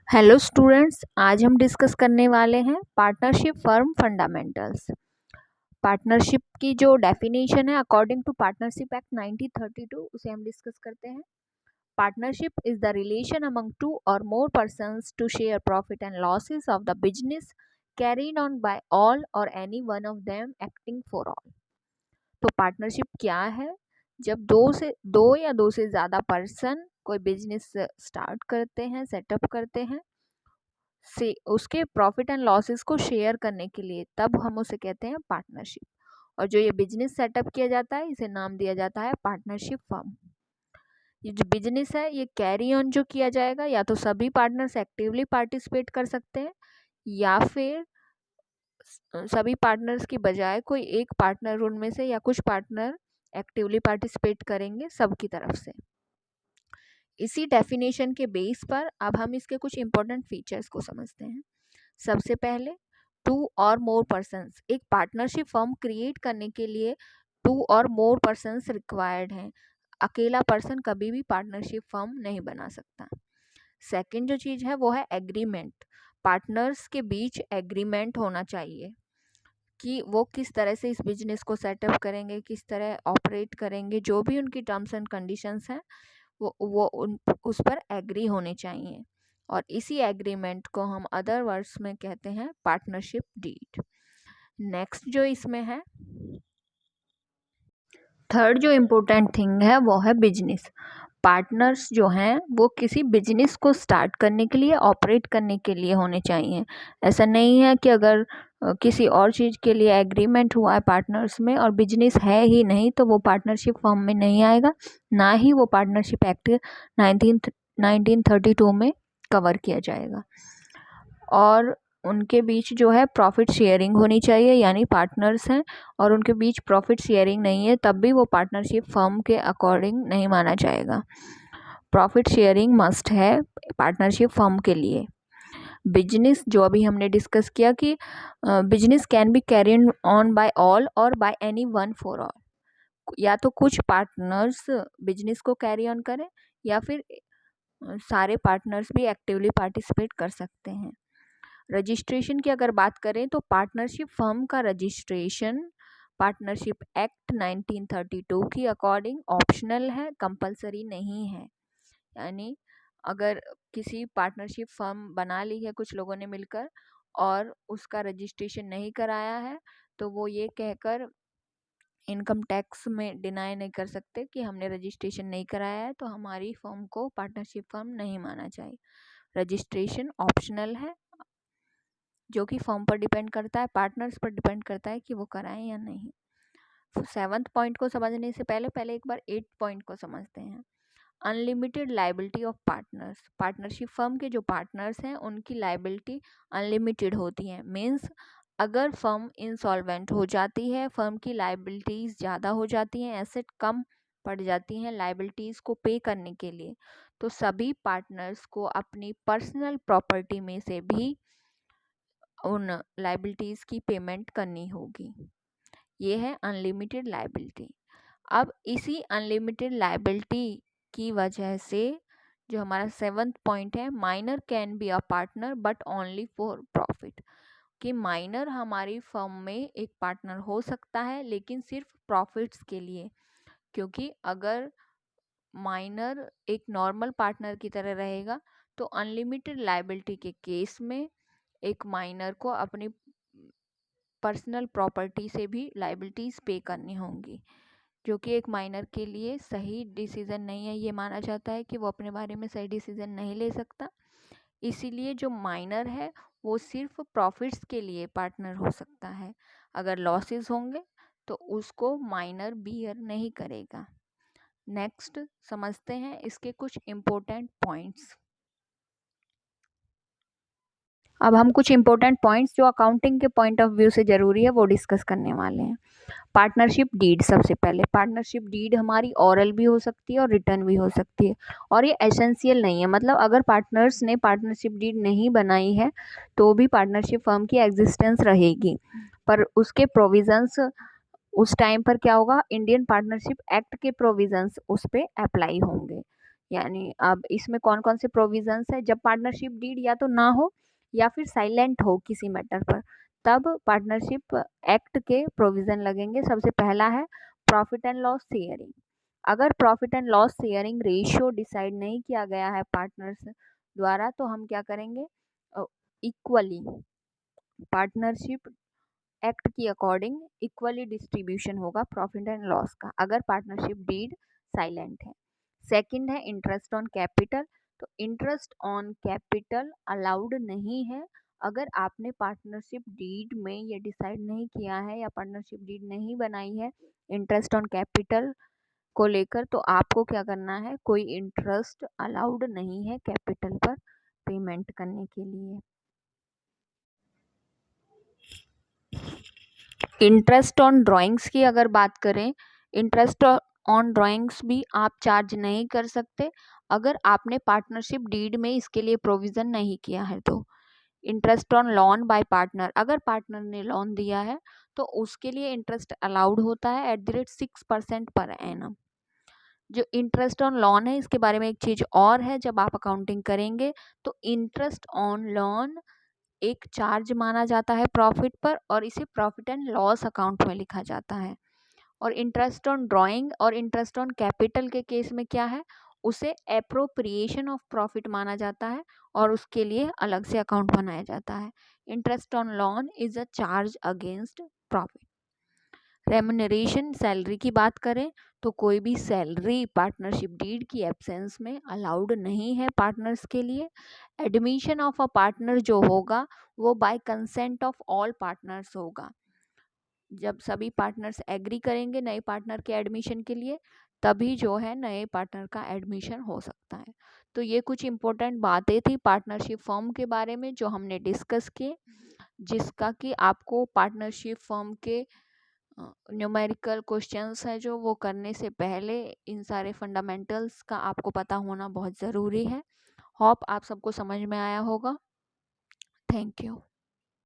Hello students, आज हम discuss करने वाले हैं पार्टनरशिप फर्म फंडामेंटल्स। पार्टनरशिप की जो डेफिनेशन है अकॉर्डिंग टू पार्टनरशिप एक्ट 1932 उसे हम डिस्कस करते हैं। Partnership is the relation among two or more persons to share profit and losses of the business carried on by all or any one of them acting for all. तो partnership क्या है? जब दो या दो से ज़्यादा पर्सन कोई बिजनेस स्टार्ट करते हैं, सेटअप करते हैं से उसके प्रॉफिट एंड लॉसेस को शेयर करने के लिए, तब हम उसे कहते हैं पार्टनरशिप। और जो ये बिजनेस सेटअप किया जाता है इसे नाम दिया जाता है पार्टनरशिप फर्म। ये जो बिजनेस है ये कैरी ऑन जो किया जाएगा, या तो सभी पार्टनर्स एक्टिवली पार्टिसिपेट कर सकते हैं या फिर सभी पार्टनर्स की बजाय कोई एक पार्टनर उनमें से या कुछ पार्टनर एक्टिवली पार्टिसिपेट करेंगे सबकी तरफ से। इसी डेफिनेशन के बेस पर अब हम इसके कुछ इंपॉर्टेंट फीचर्स को समझते हैं। सबसे पहले, टू और मोर पर्सन्स। एक पार्टनरशिप फर्म क्रिएट करने के लिए to or more persons required हैं। अकेला पर्सन कभी भी पार्टनरशिप फर्म नहीं बना सकता। सेकंड जो चीज़ है वो है एग्रीमेंट। पार्टनर्स के बीच एग्रीमेंट होना चाहिए कि वो किस तरह से इस बिजनेस को सेटअप करेंगे, किस तरह ऑपरेट करेंगे, जो भी उनकी टर्म्स एंड कंडीशंस हैं वो उस पर एग्री होने चाहिए। और इसी एग्रीमेंट को हम अदर वर्ड्स में कहते हैं पार्टनरशिप डीड। नेक्स्ट जो इसमें है, थर्ड जो इम्पोर्टेंट थिंग है वो है बिजनेस। पार्टनर्स जो हैं वो किसी बिजनेस को स्टार्ट करने के लिए, ऑपरेट करने के लिए होने चाहिए। ऐसा नहीं है कि अगर किसी और चीज़ के लिए एग्रीमेंट हुआ है पार्टनर्स में और बिजनेस है ही नहीं तो वो पार्टनरशिप फर्म में नहीं आएगा, ना ही वो पार्टनरशिप एक्ट 1932 में कवर किया जाएगा। और उनके बीच जो है प्रॉफिट शेयरिंग होनी चाहिए, यानी पार्टनर्स हैं और उनके बीच प्रॉफिट शेयरिंग नहीं है तब भी वो पार्टनरशिप फर्म के अकॉर्डिंग नहीं माना जाएगा। प्रॉफिट शेयरिंग मस्ट है पार्टनरशिप फर्म के लिए। बिजनेस जो अभी हमने डिस्कस किया कि business can be carried on by all or by any one for all. या तो कुछ पार्टनर्स बिजनेस को कैरी ऑन करें या फिर सारे पार्टनर्स भी एक्टिवली पार्टिसिपेट कर सकते हैं। रजिस्ट्रेशन की अगर बात करें तो पार्टनरशिप फर्म का रजिस्ट्रेशन पार्टनरशिप एक्ट 1932 की अकॉर्डिंग ऑप्शनल है, कंपलसरी नहीं है। यानी अगर किसी पार्टनरशिप फर्म बना ली है कुछ लोगों ने मिलकर और उसका रजिस्ट्रेशन नहीं कराया है तो वो ये कहकर इनकम टैक्स में डिनाई नहीं कर सकते कि हमने रजिस्ट्रेशन नहीं कराया है तो हमारी फर्म को पार्टनरशिप फर्म नहीं माना जाए। रजिस्ट्रेशन ऑप्शनल है, जो कि फर्म पर डिपेंड करता है, पार्टनर्स पर डिपेंड करता है कि वो कराएं या नहीं। 7th पॉइंट को समझने से पहले एक बार 8th पॉइंट को समझते हैं। Unlimited liability of partners. Partnership firm के जो पार्टनर्स हैं उनकी लाइबिलिटी अनलिमिटेड होती है। मीन्स अगर फर्म इंसॉल्वेंट हो जाती है, फर्म की लाइबिलिटीज़ ज़्यादा हो जाती हैं, एसेट कम पड़ जाती हैं लाइबिलिटीज़ को पे करने के लिए, तो सभी पार्टनर्स को अपनी पर्सनल प्रॉपर्टी में से भी उन लाइबिलिटीज़ की पेमेंट करनी होगी। ये है अनलिमिटेड लाइबिलिटी। अब इसी अनलिमिटेड लाइबिलिटी की वजह से जो हमारा 7th पॉइंट है, minor can be a partner but only for profit. कि माइनर हमारी फर्म में एक पार्टनर हो सकता है लेकिन सिर्फ प्रॉफिट्स के लिए। क्योंकि अगर माइनर एक नॉर्मल पार्टनर की तरह रहेगा तो अनलिमिटेड लाइबिलिटी के केस में एक माइनर को अपनी पर्सनल प्रॉपर्टी से भी लाइबिलिटीज़ पे करनी होंगी, जो कि एक माइनर के लिए सही डिसीज़न नहीं है। ये माना जाता है कि वो अपने बारे में सही डिसीज़न नहीं ले सकता, इसीलिए जो माइनर है वो सिर्फ प्रॉफिट्स के लिए पार्टनर हो सकता है। अगर लॉसेस होंगे तो उसको माइनर बियर नहीं करेगा। नेक्स्ट समझते हैं इसके कुछ इम्पोर्टेंट पॉइंट्स। अब हम कुछ इम्पोर्टेंट पॉइंट्स जो अकाउंटिंग के पॉइंट ऑफ व्यू से ज़रूरी है वो डिस्कस करने वाले हैं। पार्टनरशिप डीड, सबसे पहले पार्टनरशिप डीड हमारी ऑरल भी हो सकती है और रिटर्न भी हो सकती है, और ये एसेंशियल नहीं है। मतलब अगर पार्टनर्स ने पार्टनरशिप डीड नहीं बनाई है तो भी पार्टनरशिप फर्म की एग्जिस्टेंस रहेगी, पर उसके प्रोविजंस उस टाइम पर क्या होगा, इंडियन पार्टनरशिप एक्ट के प्रोविजंस उस पर अप्लाई होंगे। यानी अब इसमें कौन कौन से प्रोविजंस है, जब पार्टनरशिप डीड या तो ना हो या फिर साइलेंट हो किसी मैटर पर, तब पार्टनरशिप एक्ट के प्रोविजन लगेंगे। सबसे पहला है प्रॉफिट एंड लॉस शेयरिंग। अगर profit and loss sharing ratio decide नहीं किया गया है पार्टनर्स द्वारा, तो हम क्या करेंगे, इक्वली पार्टनरशिप एक्ट की अकॉर्डिंग इक्वली डिस्ट्रीब्यूशन होगा प्रॉफिट एंड लॉस का, अगर पार्टनरशिप डीड साइलेंट है। सेकंड है इंटरेस्ट ऑन कैपिटल। तो इंटरेस्ट ऑन कैपिटल अलाउड नहीं है अगर आपने पार्टनरशिप डीड में ये डिसाइड नहीं किया है या पार्टनरशिप डीड नहीं बनाई है इंटरेस्ट ऑन कैपिटल को लेकर, तो आपको क्या करना है, कोई इंटरेस्ट अलाउड नहीं है कैपिटल पर पेमेंट करने के लिए। इंटरेस्ट ऑन ड्राइंग्स की अगर बात करें, इंटरेस्ट ऑन ड्राइंग्स भी आप चार्ज नहीं कर सकते अगर आपने पार्टनरशिप डीड में इसके लिए प्रोविज़न नहीं किया है। तो interest on loan by partner, अगर पार्टनर ने लोन दिया है तो उसके लिए इंटरेस्ट अलाउड होता है @6% पर एनम। जो इंटरेस्ट ऑन लोन है, इसके बारे में एक चीज़ और है, जब आप अकाउंटिंग करेंगे तो इंटरेस्ट ऑन लोन एक चार्ज माना जाता है प्रॉफिट पर और इसे प्रॉफिट एंड लॉस अकाउंट में लिखा जाता है। और इंटरेस्ट ऑन ड्राइंग और इंटरेस्ट ऑन कैपिटल के केस में क्या है, उसे एप्रोप्रिएशन ऑफ प्रॉफिट माना जाता है और उसके लिए अलग से अकाउंट बनाया जाता है। Interest on loan is a charge against profit. Remuneration, salary की बात करें तो कोई भी सैलरी पार्टनरशिप डीड की एब्सेंस में अलाउड नहीं है पार्टनर्स के लिए। एडमिशन ऑफ अ पार्टनर जो होगा वो bye consent of all partners होगा। जब सभी पार्टनर्स एग्री करेंगे नए पार्टनर के एडमिशन के लिए, तभी जो है नए पार्टनर का एडमिशन हो सकता है। तो ये कुछ इम्पोर्टेंट बातें थी पार्टनरशिप फर्म के बारे में जो हमने डिस्कस किए, जिसका कि आपको पार्टनरशिप फर्म के न्यूमेरिकल क्वेश्चंस है जो वो करने से पहले इन सारे फंडामेंटल्स का आपको पता होना बहुत ज़रूरी है। होप आप सबको समझ में आया होगा। Thank you.